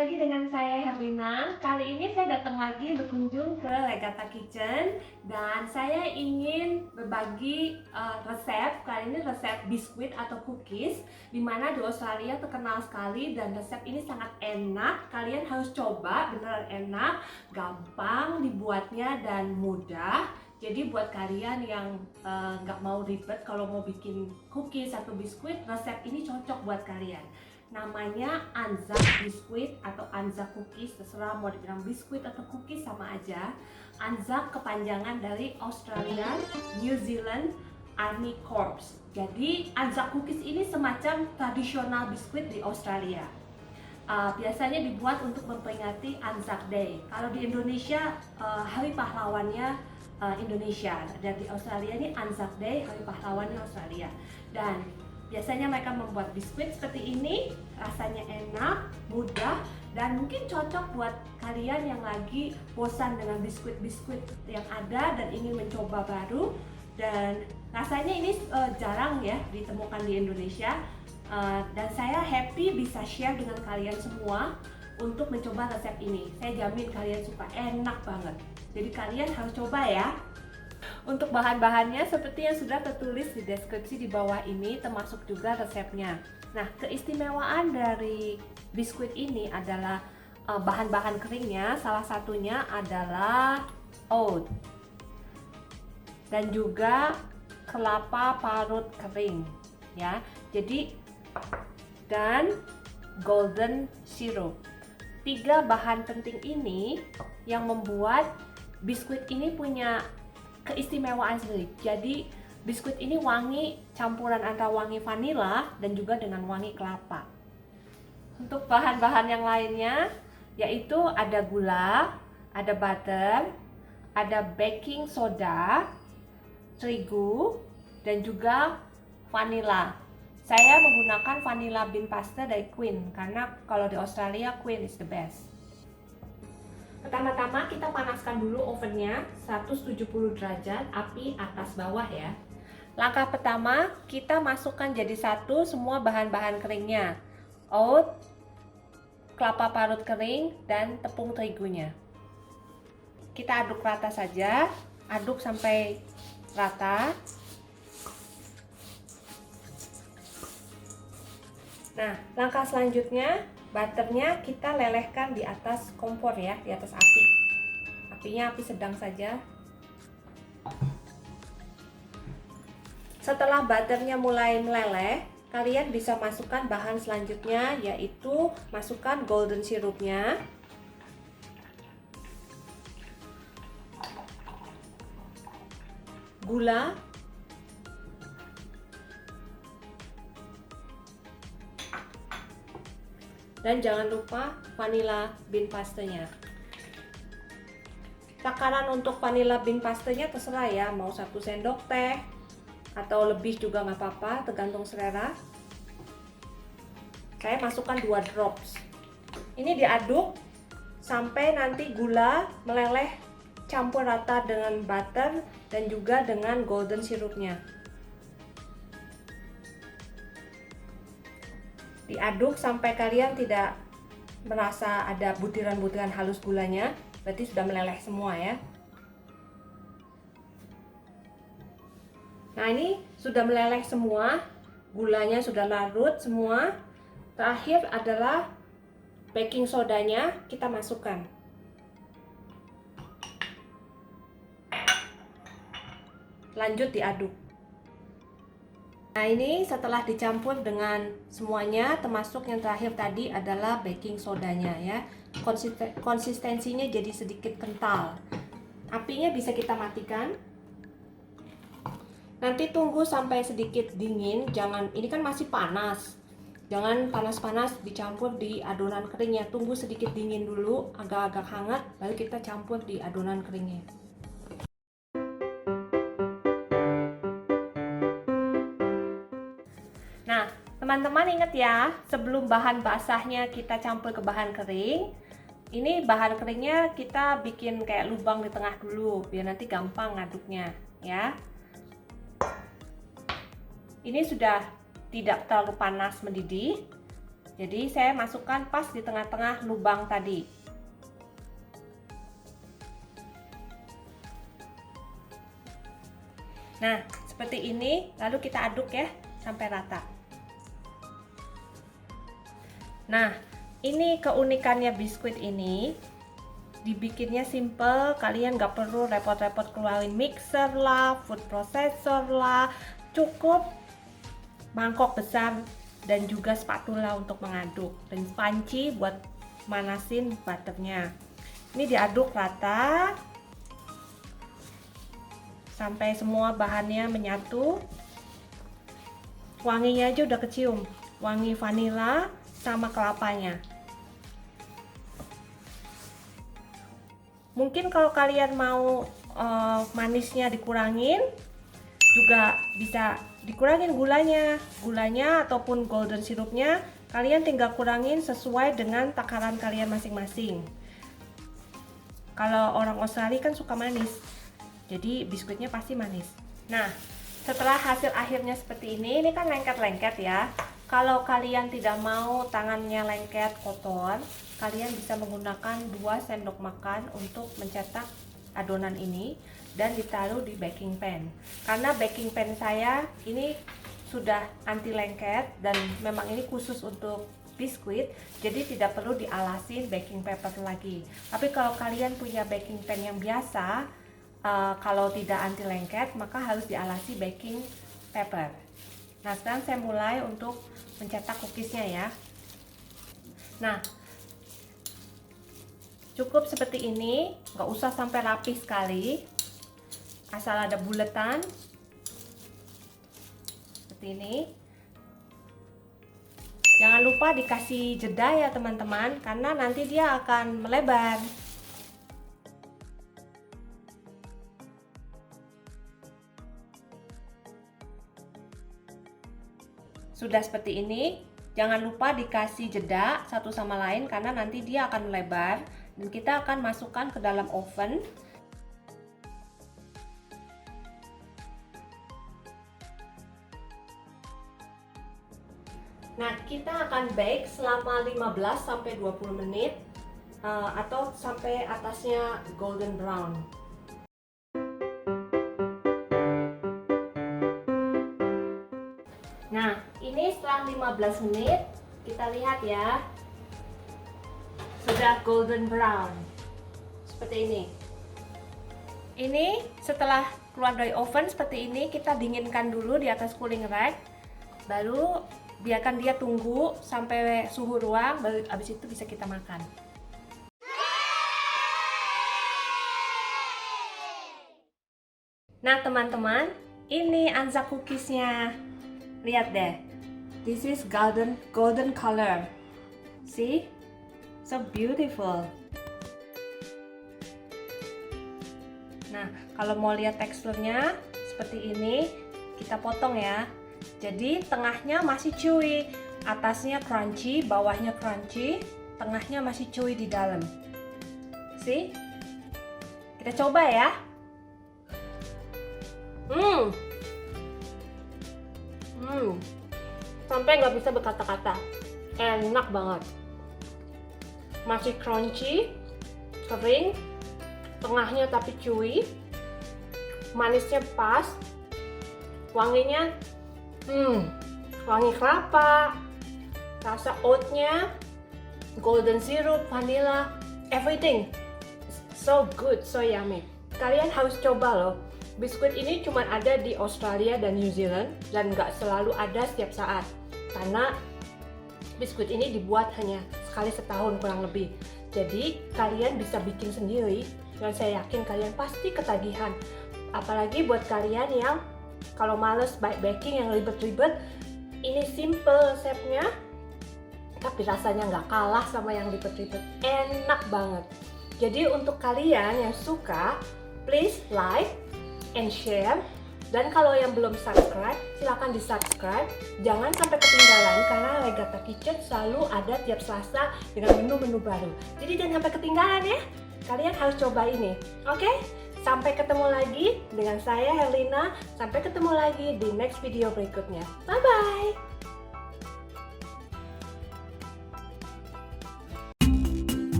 lagi dengan saya Herlina. Kali ini saya datang lagi berkunjung ke Legata Kitchen dan saya ingin berbagi resep. Kali ini resep biskuit atau cookies, dimana di Australia terkenal sekali dan resep ini sangat enak. Kalian harus coba, beneran enak, gampang dibuatnya dan mudah. Jadi buat kalian yang nggak mau ribet kalau mau bikin cookies atau biskuit, resep ini cocok buat kalian. Namanya Anzac biskuit atau Anzac cookies, terserah mau dibilang biskuit atau cookies sama aja. Anzac kepanjangan dari Australian New Zealand Army Corps. Jadi Anzac cookies ini semacam tradisional biskuit di Australia. Biasanya dibuat untuk memperingati Anzac Day. Kalau di Indonesia Hari Pahlawannya Indonesia, dan di Australia ini Anzac Day, Hari Pahlawannya Australia. Dan biasanya mereka membuat biskuit seperti ini, rasanya enak, mudah, dan mungkin cocok buat kalian yang lagi bosan dengan biskuit-biskuit yang ada dan ingin mencoba baru. Dan rasanya ini jarang ya ditemukan di Indonesia. Dan saya happy bisa share dengan kalian semua untuk mencoba resep ini. Saya jamin kalian suka, enak banget. Jadi kalian harus coba ya. Untuk bahan-bahannya seperti yang sudah tertulis di deskripsi di bawah ini, termasuk juga resepnya. Nah, keistimewaan dari biskuit ini adalah bahan-bahan keringnya. Salah satunya adalah oat dan juga kelapa parut kering, ya. Jadi dan golden syrup. 3 bahan penting ini yang membuat biskuit ini punya keistimewaan sendiri. Jadi biskuit ini wangi, campuran antara wangi vanila dan juga dengan wangi kelapa. Untuk bahan-bahan yang lainnya yaitu ada gula, ada butter, ada baking soda, terigu, dan juga vanila. Saya menggunakan vanilla bean pasta dari Queen karena kalau di Australia Queen is the best. Pertama-tama kita panaskan dulu ovennya 170 derajat, api atas bawah ya. Langkah pertama, kita masukkan jadi satu semua bahan-bahan keringnya. Oat, kelapa parut kering, dan tepung terigunya. Kita aduk rata saja, aduk sampai rata. Nah, langkah selanjutnya, butternya kita lelehkan di atas kompor ya, di atas api. Apinya api sedang saja. Setelah butternya mulai meleleh, kalian bisa masukkan bahan selanjutnya, yaitu masukkan golden sirupnya. Gula. Dan jangan lupa vanilla bean pastanya. Takaran untuk vanilla bean pastanya terserah ya, mau 1 sendok teh atau lebih juga nggak apa-apa, tergantung selera. Saya masukkan 2 drops. Ini diaduk sampai nanti gula meleleh campur rata dengan butter dan juga dengan golden sirupnya. Diaduk sampai kalian tidak merasa ada butiran-butiran halus gulanya, berarti sudah meleleh semua ya. Nah, ini sudah meleleh semua, gulanya sudah larut semua. Terakhir adalah baking sodanya kita masukkan. Lanjut diaduk. Nah, ini setelah dicampur dengan semuanya, termasuk yang terakhir tadi adalah baking sodanya ya. Konsistensinya jadi sedikit kental. Apinya bisa kita matikan. Nanti tunggu sampai sedikit dingin, ini kan masih panas. Jangan panas-panas dicampur di adonan keringnya. Tunggu sedikit dingin dulu, agak-agak hangat, baru kita campur di adonan keringnya. Nah, teman-teman ingat ya, sebelum bahan basahnya kita campur ke bahan kering, ini bahan keringnya kita bikin kayak lubang di tengah dulu, biar nanti gampang ngaduknya ya. Ini sudah tidak terlalu panas mendidih, Jadi saya masukkan pas di tengah-tengah lubang tadi. Nah, seperti ini, lalu kita aduk ya sampai rata. Nah, ini keunikannya biskuit ini, dibikinnya simple, kalian gak perlu repot-repot keluarin mixer lah, food processor lah, cukup mangkok besar dan juga spatula untuk mengaduk, dan panci buat manasin butternya. Ini diaduk rata sampai semua bahannya menyatu. Wanginya aja udah kecium, wangi vanila sama kelapanya. Mungkin kalau kalian mau manisnya dikurangin, juga bisa dikurangin gulanya ataupun golden sirupnya. Kalian tinggal kurangin sesuai dengan takaran kalian masing-masing. Kalau orang Australia kan suka manis, jadi biskuitnya pasti manis. Nah, setelah hasil akhirnya seperti ini kan lengket-lengket ya. Kalau kalian tidak mau tangannya lengket, kotor, kalian bisa menggunakan 2 sendok makan untuk mencetak adonan ini dan ditaruh di baking pan. Karena baking pan saya ini sudah anti lengket dan memang ini khusus untuk biskuit, jadi tidak perlu dialasin baking paper lagi. Tapi kalau kalian punya baking pan yang biasa, kalau tidak anti lengket, maka harus dialasi baking paper. Nah, sekarang saya mulai untuk mencetak cookiesnya ya. Nah, cukup seperti ini, nggak usah sampai rapi sekali, asal ada buletan seperti ini. Jangan lupa dikasih jeda ya teman-teman, karena nanti dia akan melebar. Sudah seperti ini, jangan lupa dikasih jeda satu sama lain karena nanti dia akan melebar dan kita akan masukkan ke dalam oven. Nah, kita akan bake selama 15-20 menit atau sampai atasnya golden brown. Nah, ini setelah 15 menit, kita lihat ya, sudah golden brown seperti ini. Ini setelah keluar dari oven seperti ini, kita dinginkan dulu di atas cooling rack, baru biarkan dia tunggu sampai suhu ruang, baru habis itu bisa kita makan. Nah teman-teman, ini Anza cookiesnya. Lihat deh, this is golden color. See, so beautiful. Nah, kalau mau lihat teksturnya seperti ini, kita potong ya. Jadi tengahnya masih chewy, atasnya crunchy, bawahnya crunchy, tengahnya masih chewy di dalam. See, kita coba ya. Sampai nggak bisa berkata-kata, enak banget, masih crunchy, kering, tengahnya tapi chewy, manisnya pas, wanginya, wangi kelapa, rasa oatnya, golden syrup, vanilla, everything, so good, so yummy. Kalian harus coba loh. Biskuit ini cuma ada di Australia dan New Zealand dan nggak selalu ada setiap saat karena biskuit ini dibuat hanya sekali setahun kurang lebih. Jadi kalian bisa bikin sendiri dan saya yakin kalian pasti ketagihan. Apalagi buat kalian yang kalau males baking yang ribet-ribet, ini simple resepnya tapi rasanya nggak kalah sama yang ribet-ribet, enak banget. Jadi untuk kalian yang suka, please like and share, dan kalau yang belum subscribe silahkan di subscribe. Jangan sampai ketinggalan karena Regatta Kitchen selalu ada tiap Selasa dengan menu-menu baru, jadi jangan sampai ketinggalan ya. Kalian harus coba ini. Oke, sampai ketemu lagi dengan saya Herlina. Sampai ketemu lagi di next video berikutnya. Bye bye.